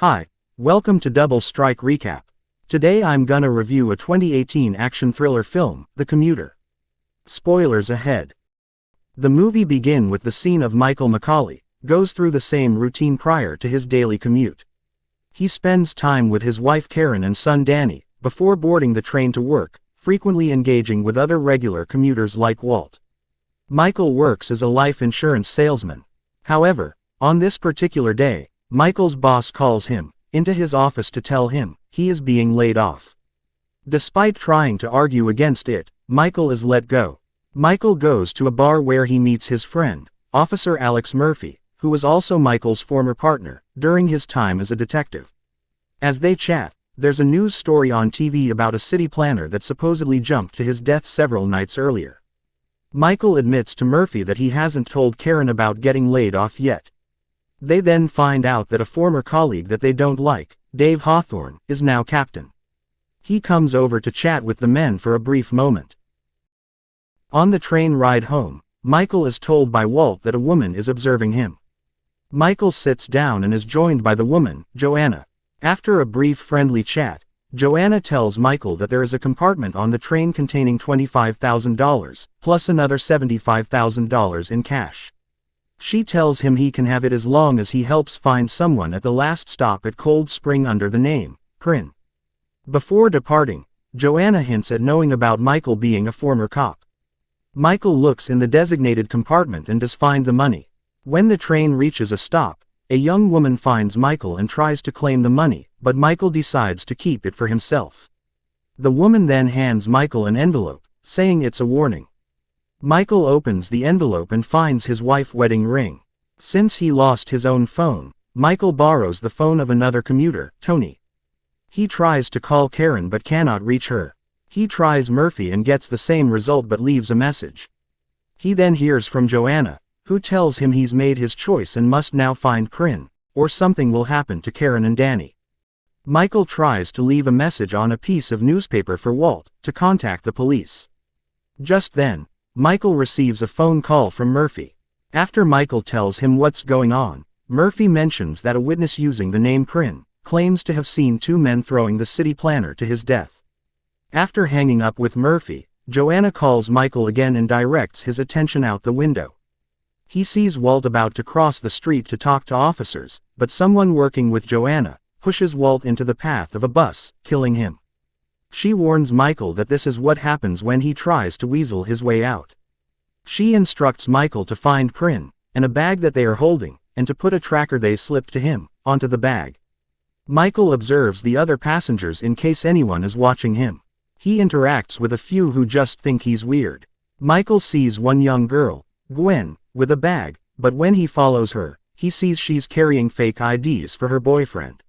Hi, welcome to Double Strike Recap. Today I'm gonna review a 2018 action thriller film, The Commuter. Spoilers ahead. The movie begins with the scene of Michael McCauley, goes through the same routine prior to his daily commute. He spends time with his wife Karen and son Danny, before boarding the train to work, frequently engaging with other regular commuters like Walt. Michael works as a life insurance salesman. However, on this particular day, Michael's boss calls him into his office to tell him he is being laid off. Despite trying to argue against it, Michael is let go. Michael goes to a bar where he meets his friend, Officer Alex Murphy, who was also Michael's former partner during his time as a detective. As they chat, there's a news story on TV about a city planner that supposedly jumped to his death several nights earlier. Michael admits to Murphy that he hasn't told Karen about getting laid off yet. They then find out that a former colleague that they don't like, Dave Hawthorne, is now captain. He comes over to chat with the men for a brief moment. On the train ride home, Michael is told by Walt that a woman is observing him. Michael sits down and is joined by the woman, Joanna. After a brief friendly chat, Joanna tells Michael that there is a compartment on the train containing $25,000, plus another $75,000 in cash. She tells him he can have it as long as he helps find someone at the last stop at Cold Spring under the name, Prin. Before departing, Joanna hints at knowing about Michael being a former cop. Michael looks in the designated compartment and does find the money. When the train reaches a stop, a young woman finds Michael and tries to claim the money, but Michael decides to keep it for himself. The woman then hands Michael an envelope, saying it's a warning. Michael opens the envelope and finds his wife's wedding ring. Since he lost his own phone, Michael borrows the phone of another commuter, Tony. He tries to call Karen but cannot reach her. He tries Murphy and gets the same result but leaves a message. He then hears from Joanna, who tells him he's made his choice and must now find Prin, or something will happen to Karen and Danny. Michael tries to leave a message on a piece of newspaper for Walt to contact the police. Just then, Michael receives a phone call from Murphy. After Michael tells him what's going on, Murphy mentions that a witness using the name Prin claims to have seen two men throwing the city planner to his death. After hanging up with Murphy, Joanna calls Michael again and directs his attention out the window. He sees Walt about to cross the street to talk to officers, but someone working with Joanna pushes Walt into the path of a bus, killing him. She warns Michael that this is what happens when he tries to weasel his way out. She instructs Michael to find Prin, and a bag that they are holding, and to put a tracker they slipped to him, onto the bag. Michael observes the other passengers in case anyone is watching him. He interacts with a few who just think he's weird. Michael sees one young girl, Gwen, with a bag, but when he follows her, he sees she's carrying fake IDs for her boyfriend.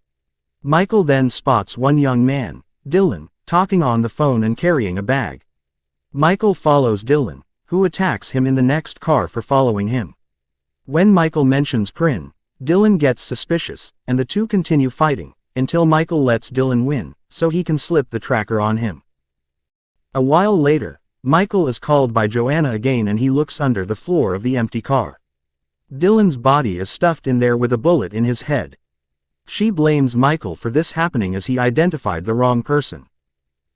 Michael then spots one young man, Dylan, talking on the phone and carrying a bag. Michael follows Dylan, who attacks him in the next car for following him. When Michael mentions Prin, Dylan gets suspicious, and the two continue fighting, until Michael lets Dylan win, so he can slip the tracker on him. A while later, Michael is called by Joanna again and he looks under the floor of the empty car. Dylan's body is stuffed in there with a bullet in his head. She blames Michael for this happening as he identified the wrong person.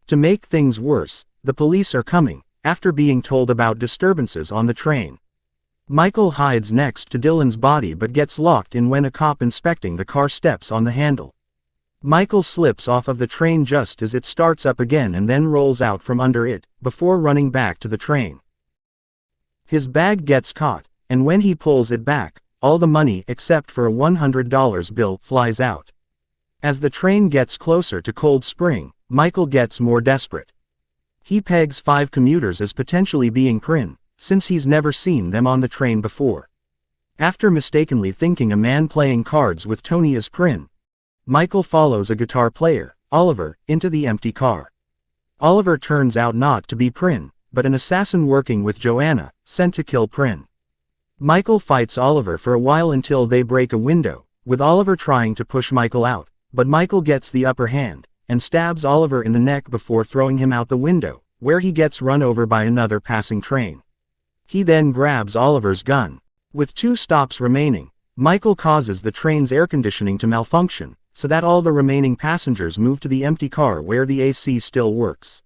To make things worse, the police are coming, after being told about disturbances on the train. Michael hides next to Dylan's body but gets locked in when a cop inspecting the car steps on the handle. Michael slips off of the train just as it starts up again and then rolls out from under it, before running back to the train. His bag gets caught, and when he pulls it back, all the money except for a $100 bill flies out. As the train gets closer to Cold Spring, Michael gets more desperate. He pegs 5 commuters as potentially being Prin, since he's never seen them on the train before. After mistakenly thinking a man playing cards with Tony is Prin, Michael follows a guitar player, Oliver, into the empty car. Oliver turns out not to be Prin, but an assassin working with Joanna, sent to kill Prin. Michael fights Oliver for a while until they break a window, with Oliver trying to push Michael out, but Michael gets the upper hand, and stabs Oliver in the neck before throwing him out the window, where he gets run over by another passing train. He then grabs Oliver's gun. With 2 stops remaining, Michael causes the train's air conditioning to malfunction, so that all the remaining passengers move to the empty car where the AC still works.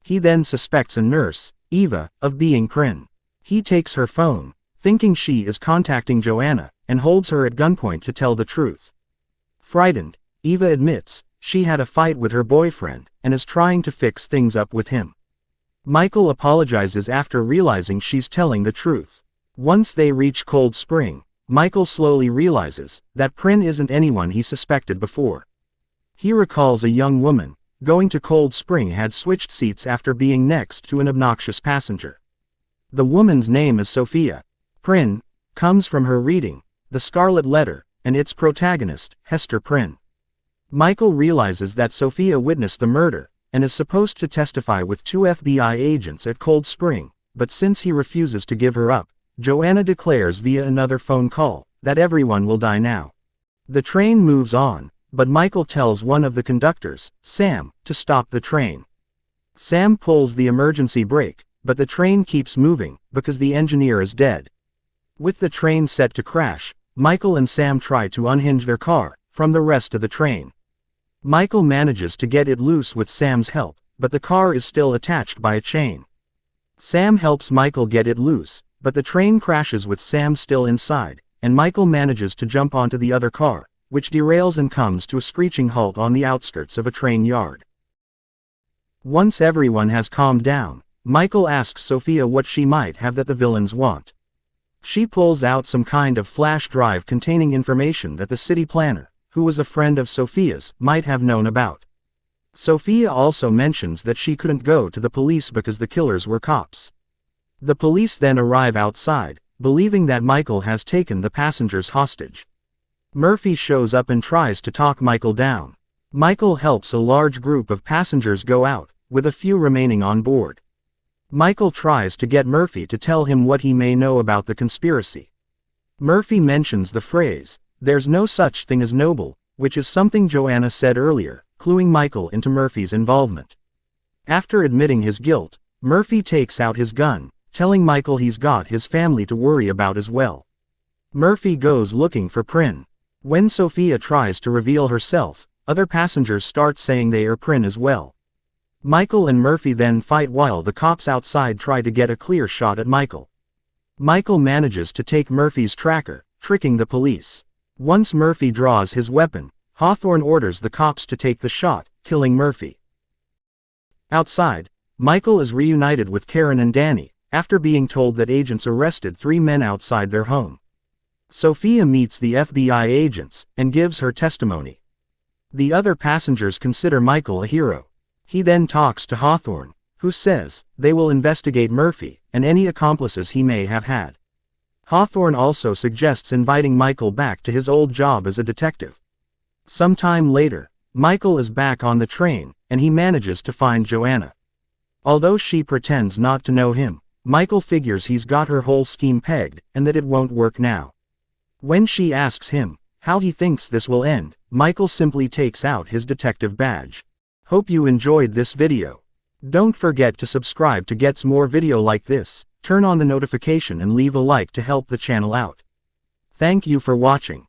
He then suspects a nurse, Eva, of being Prin. He takes her phone, thinking she is contacting Joanna, and holds her at gunpoint to tell the truth. Frightened, Eva admits she had a fight with her boyfriend and is trying to fix things up with him. Michael apologizes after realizing she's telling the truth. Once they reach Cold Spring, Michael slowly realizes that Prin isn't anyone he suspected before. He recalls a young woman going to Cold Spring had switched seats after being next to an obnoxious passenger. The woman's name is Sophia. Prin comes from her reading The Scarlet Letter and its protagonist, Hester Prynne. Michael realizes that Sophia witnessed the murder and is supposed to testify with 2 FBI agents at Cold Spring, but since he refuses to give her up, Joanna declares via another phone call that everyone will die now. The train moves on, but Michael tells one of the conductors, Sam, to stop the train. Sam pulls the emergency brake, but the train keeps moving because the engineer is dead. With the train set to crash, Michael and Sam try to unhinge their car from the rest of the train. Michael manages to get it loose with Sam's help, but the car is still attached by a chain. Sam helps Michael get it loose, but the train crashes with Sam still inside, and Michael manages to jump onto the other car, which derails and comes to a screeching halt on the outskirts of a train yard. Once everyone has calmed down, Michael asks Sophia what she might have that the villains want. She pulls out some kind of flash drive containing information that the city planner, who was a friend of Sophia's, might have known about. Sophia also mentions that she couldn't go to the police because the killers were cops. The police then arrive outside, believing that Michael has taken the passengers hostage. Murphy shows up and tries to talk Michael down. Michael helps a large group of passengers go out, with a few remaining on board. Michael tries to get Murphy to tell him what he may know about the conspiracy. Murphy mentions the phrase, "There's no such thing as noble," which is something Joanna said earlier, cluing Michael into Murphy's involvement. After admitting his guilt, Murphy takes out his gun, telling Michael he's got his family to worry about as well. Murphy goes looking for Prin. When Sophia tries to reveal herself, other passengers start saying they are Prin as well. Michael and Murphy then fight while the cops outside try to get a clear shot at Michael. Michael manages to take Murphy's tracker, tricking the police. Once Murphy draws his weapon, Hawthorne orders the cops to take the shot, killing Murphy. Outside, Michael is reunited with Karen and Danny, after being told that agents arrested 3 men outside their home. Sophia meets the FBI agents and gives her testimony. The other passengers consider Michael a hero. He then talks to Hawthorne, who says they will investigate Murphy and any accomplices he may have had. Hawthorne also suggests inviting Michael back to his old job as a detective. Sometime later, Michael is back on the train, and he manages to find Joanna. Although she pretends not to know him, Michael figures he's got her whole scheme pegged and that it won't work now. When she asks him how he thinks this will end, Michael simply takes out his detective badge. Hope you enjoyed this video. Don't forget to subscribe to get more video like this, turn on the notification and leave a like to help the channel out. Thank you for watching.